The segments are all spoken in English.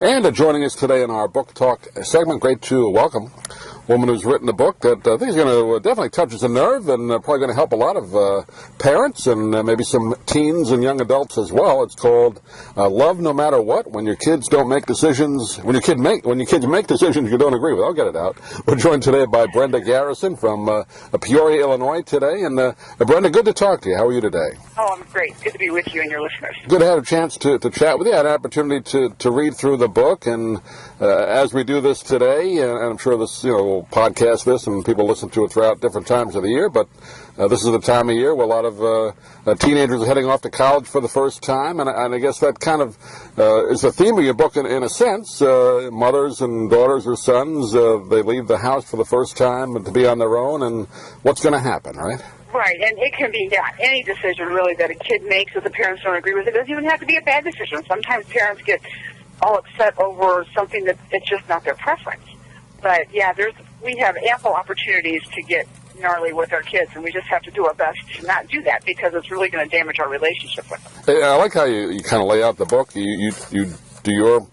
And joining us today in our book talk segment, great to welcome a woman who's written a book that I think is going to definitely touches a nerve and probably going to help a lot of parents and maybe some teens and young adults as well. It's called Love No Matter What, When Your Kids Don't Make Decisions, when your kids make decisions you don't agree with. I'll get it out. We're joined today by Brenda Garrison from Peoria, Illinois today. And Brenda, good to talk to you. How are you today? Oh, I'm great. Good to be with you and your listeners. Good to have a chance to chat with you. I had an opportunity to read through the book, and as we do this today, and I'm sure this, we'll podcast this and people listen to it throughout different times of the year, but this is the time of year where a lot of teenagers are heading off to college for the first time, and I guess that kind of is the theme of your book in a sense. Mothers and daughters or sons, they leave the house for the first time to be on their own, and what's going to happen, right? Right, and it can be any decision, really, that a kid makes that the parents don't agree with. It doesn't even have to be a bad decision. Sometimes parents get all upset over something that it's just not their preference. But, we have ample opportunities to get gnarly with our kids, and we just have to do our best to not do that because it's really going to damage our relationship with them. I like how you kind of lay out the book. You do your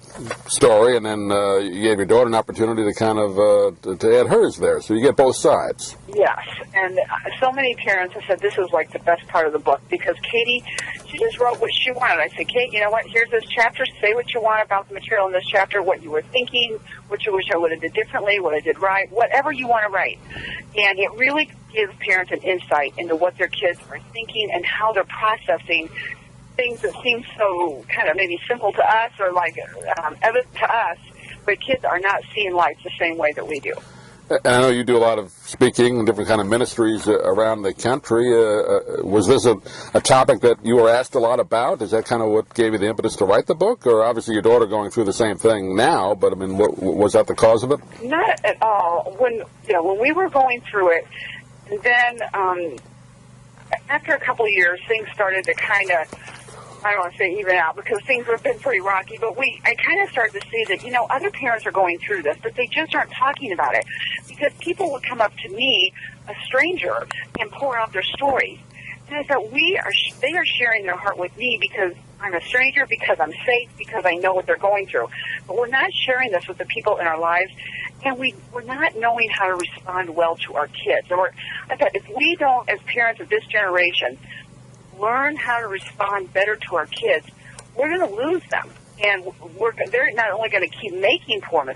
story, and then you gave your daughter an opportunity to kind of to add hers there, so you get both sides. Yes, and so many parents have said this is like the best part of the book because Katie, she just wrote what she wanted. I said, Kate, you know what, here's this chapter, say what you want about the material in this chapter, what you were thinking, what you wish I would have did differently, what I did right, whatever you want to write. And it really gives parents an insight into what their kids are thinking and how they're processing things that seem so kind of maybe simple to us or like evident to us, but kids are not seeing life the same way that we do. I know you do a lot of speaking and different kind of ministries around the country. Was this a topic that you were asked a lot about? Is that kind of what gave you the impetus to write the book? Or obviously your daughter going through the same thing now, but I mean, was that the cause of it? Not at all. When we were going through it, and then after a couple of years, things started to kind of, I don't want to say even out because things have been pretty rocky, but I kind of started to see that, other parents are going through this, but they just aren't talking about it because people would come up to me, a stranger, and pour out their stories. And I thought, they are sharing their heart with me because I'm a stranger, because I'm safe, because I know what they're going through. But we're not sharing this with the people in our lives, and we're not knowing how to respond well to our kids. I thought, if we don't, as parents of this generation, learn how to respond better to our kids, we're going to lose them. And they're not only going to keep making poor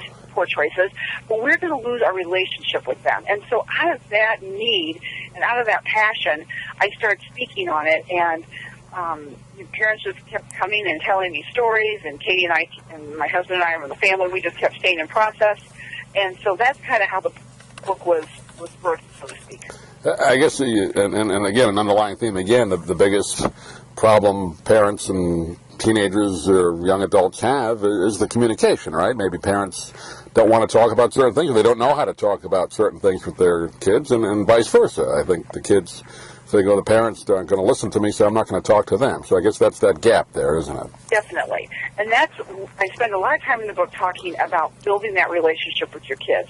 choices, but we're going to lose our relationship with them. And so out of that need and out of that passion, I started speaking on it, and parents just kept coming and telling me stories, and Katie and I, and my husband and I, and the family, we just kept staying in process. And so that's kind of how the book was birthed, so to speak. I guess, and again, an underlying theme, again, the biggest problem parents and teenagers or young adults have is the communication, right? Maybe parents don't want to talk about certain things, or they don't know how to talk about certain things with their kids, and vice versa. I think the kids think, the parents aren't going to listen to me, so I'm not going to talk to them. So I guess that's that gap there, isn't it? Definitely. And I spend a lot of time in the book talking about building that relationship with your kids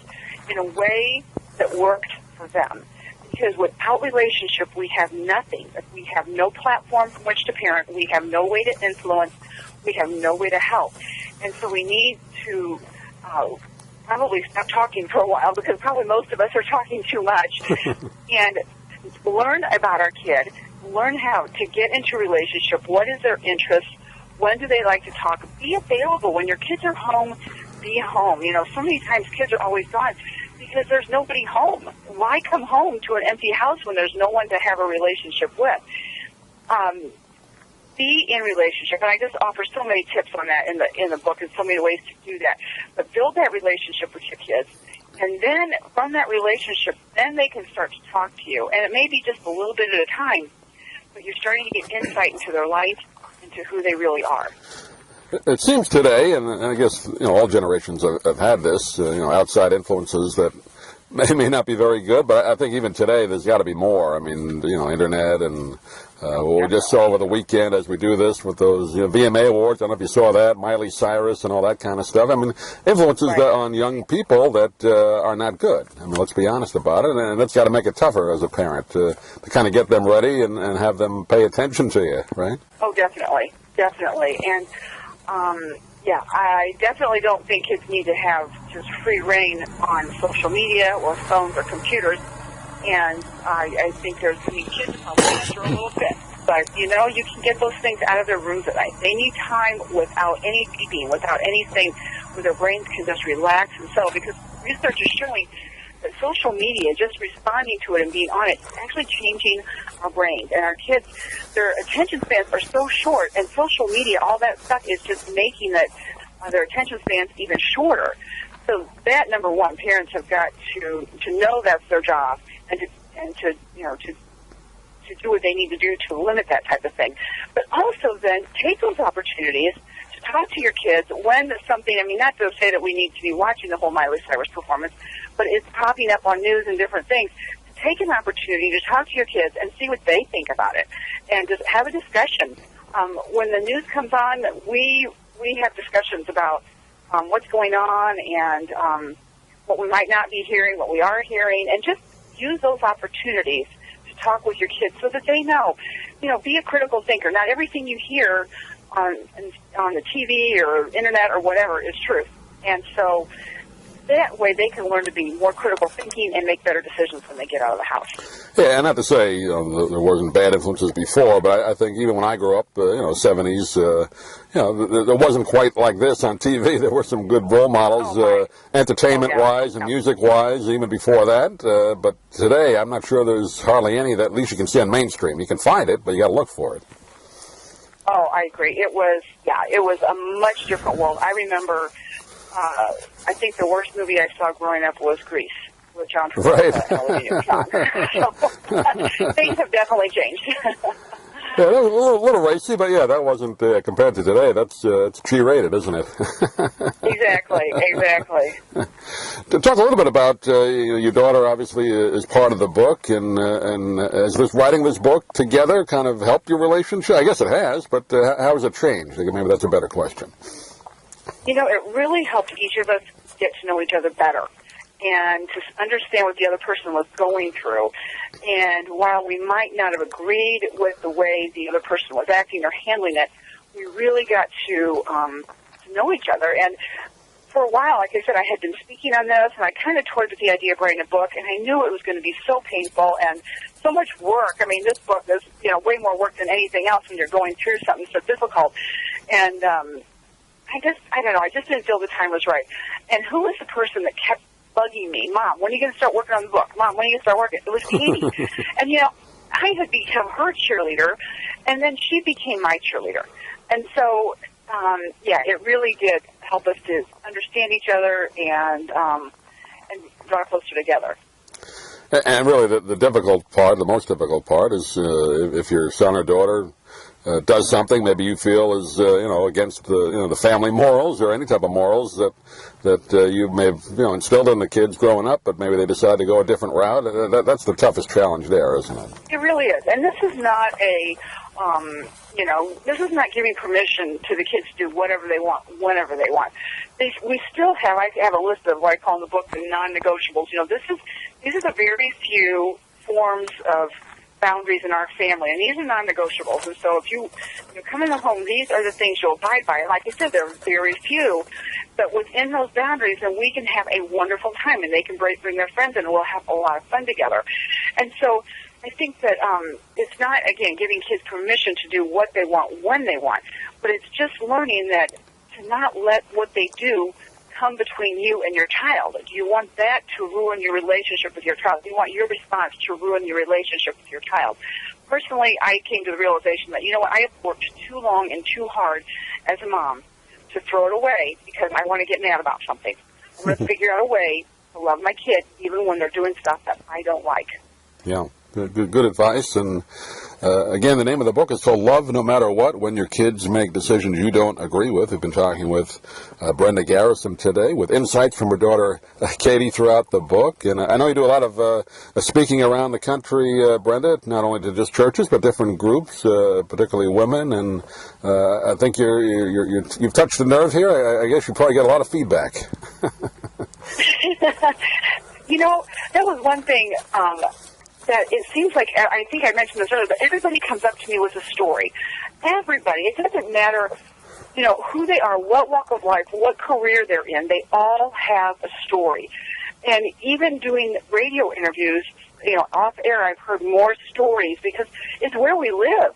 in a way that worked for them. Because without relationship, we have nothing. We have no platform from which to parent. We have no way to influence. We have no way to help. And so we need to probably stop talking for a while because probably most of us are talking too much. And learn about our kid. Learn how to get into a relationship. What is their interest? When do they like to talk? Be available. When your kids are home, be home. So many times kids are always gone because there's nobody home. Why come home to an empty house when there's no one to have a relationship with? Be in relationship, and I just offer so many tips on that in the book and so many ways to do that. But build that relationship with your kids, and then from that relationship, then they can start to talk to you. And it may be just a little bit at a time, but you're starting to get insight into their life, into who they really are. It seems today, and I guess all generations have had this, outside influences that may not be very good, but I think even today there's got to be more. I mean, internet and what we just saw over the weekend as we do this with those VMA awards. I don't know if you saw that, Miley Cyrus and all that kind of stuff. I mean, influences on young people that are not good. I mean, let's be honest about it, and that's got to make it tougher as a parent to kind of get them ready and have them pay attention to you, right? Oh, definitely. And Yeah, I definitely don't think kids need to have just free reign on social media or phones or computers. And I think kids probably answer a little bit. But, you can get those things out of their rooms at night. They need time without any beeping, without anything, where their brains can just relax and settle. Because research is showing that social media, just responding to it and being on it, is actually changing our brains. And our kids, their attention spans are so short, and social media, all that stuff is just making their attention spans even shorter. So that, number one, parents have got to know that's their job, and to do what they need to do to limit that type of thing. But also then take those opportunities to talk to your kids when something, not to say that we need to be watching the whole Miley Cyrus performance, but it's popping up on news and different things. Take an opportunity to talk to your kids and see what they think about it, and just have a discussion. When the news comes on, we have discussions about what's going on and what we might not be hearing, what we are hearing, and just use those opportunities to talk with your kids so that they know. Be a critical thinker. Not everything you hear on the TV or internet or whatever is truth, and so that way they can learn to be more critical thinking and make better decisions when they get out of the house. Yeah, and not to say there wasn't bad influences before, but I think even when I grew up, 70s, there wasn't quite like this on TV. There were some good role models, entertainment-wise and music-wise, even before that. But today, I'm not sure there's hardly any that at least you can see on mainstream. You can find it, but you got to look for it. Oh, I agree. It was a much different world. I remember. I think the worst movie I saw growing up was Grease, with John Travolta. Right. So things have definitely changed. Yeah, that was a little racy, but yeah, that wasn't compared to today. That's it's G-rated, isn't it? Exactly. To talk a little bit about your daughter, obviously, is part of the book, and has writing this book together kind of helped your relationship? I guess it has, but how has it changed? Maybe that's a better question. It really helped each of us get to know each other better and to understand what the other person was going through. And while we might not have agreed with the way the other person was acting or handling it, we really got to know each other. And for a while, like I said, I had been speaking on this, and I kind of toyed with the idea of writing a book, and I knew it was going to be so painful and so much work. This book is, way more work than anything else when you're going through something so difficult. And I don't know, I just didn't feel the time was right. And who was the person that kept bugging me? Mom, when are you going to start working on the book? Mom, when are you going to start working? It was Katie. And, I had become her cheerleader, and then she became my cheerleader. And so, it really did help us to understand each other and draw closer together. And really, the difficult part, the most difficult part, is if your son or daughter does something maybe you feel is against the family morals or any type of morals that you may have instilled in the kids growing up, but maybe they decide to go a different route. That's the toughest challenge there, isn't it? It really is, and this is not this is not giving permission to the kids to do whatever they want, whenever they want. We still have, I have a list of what I call in the book the non-negotiables. These are the very few forms of boundaries in our family, and these are non-negotiables. And so if you come in the home, these are the things you'll abide by. And like I said, there are very few, but within those boundaries, then we can have a wonderful time, and they can bring their friends in, and we'll have a lot of fun together. And so I think that it's not, again, giving kids permission to do what they want when they want, but it's just learning that to not let what they do come between you and your child. Do you want that to ruin your relationship with your child? Do you want your response to ruin your relationship with your child? Personally, I came to the realization that, I have worked too long and too hard as a mom to throw it away because I want to get mad about something. I'm going to figure out a way to love my kid even when they're doing stuff that I don't like. Yeah. Good advice. And again, the name of the book is called Love No Matter What, When Your Kids Make Decisions You Don't Agree With. We've been talking with Brenda Garrison today with insights from her daughter Katie throughout the book. And I know you do a lot of speaking around the country, Brenda, not only to just churches, but different groups, particularly women. And I think you've touched the nerve here. I guess you probably get a lot of feedback. That was one thing that it seems like, I think I mentioned this earlier, but everybody comes up to me with a story. Everybody. It doesn't matter who they are, what walk of life, what career they're in. They all have a story. And even doing radio interviews, off air, I've heard more stories because it's where we live.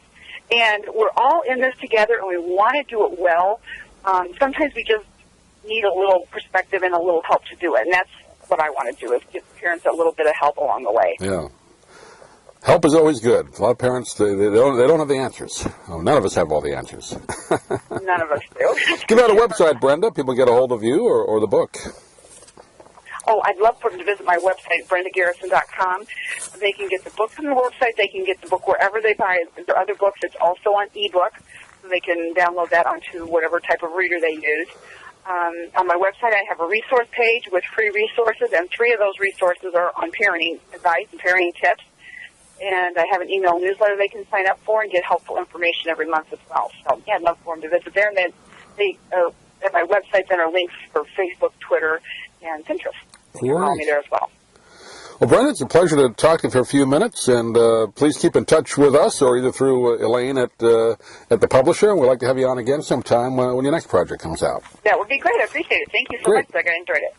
And we're all in this together, and we want to do it well. Sometimes we just need a little perspective and a little help to do it, and that's what I want to do, is give parents a little bit of help along the way. Yeah. Help is always good. A lot of parents, they don't have the answers. Oh, none of us have all the answers. None of us do. Give out a website, Brenda. People get a hold of you or the book. Oh, I'd love for them to visit my website, BrendaGarrison.com. They can get the book from the website. They can get the book wherever they buy their other books. It's also on ebook, so they can download that onto whatever type of reader they use. On my website, I have a resource page with free resources, and 3 of those resources are on parenting advice and parenting tips. And I have an email newsletter they can sign up for and get helpful information every month as well. So, yeah, I'd love for them to visit there. And then at my website, then are links for Facebook, Twitter, and Pinterest. You can follow me there as well. Well, Brenda, it's a pleasure to talk to you for a few minutes, and please keep in touch with us, or either through Elaine at the publisher, and we'd like to have you on again sometime when your next project comes out. That would be great. I appreciate it. Thank you so much, Doug. I enjoyed it.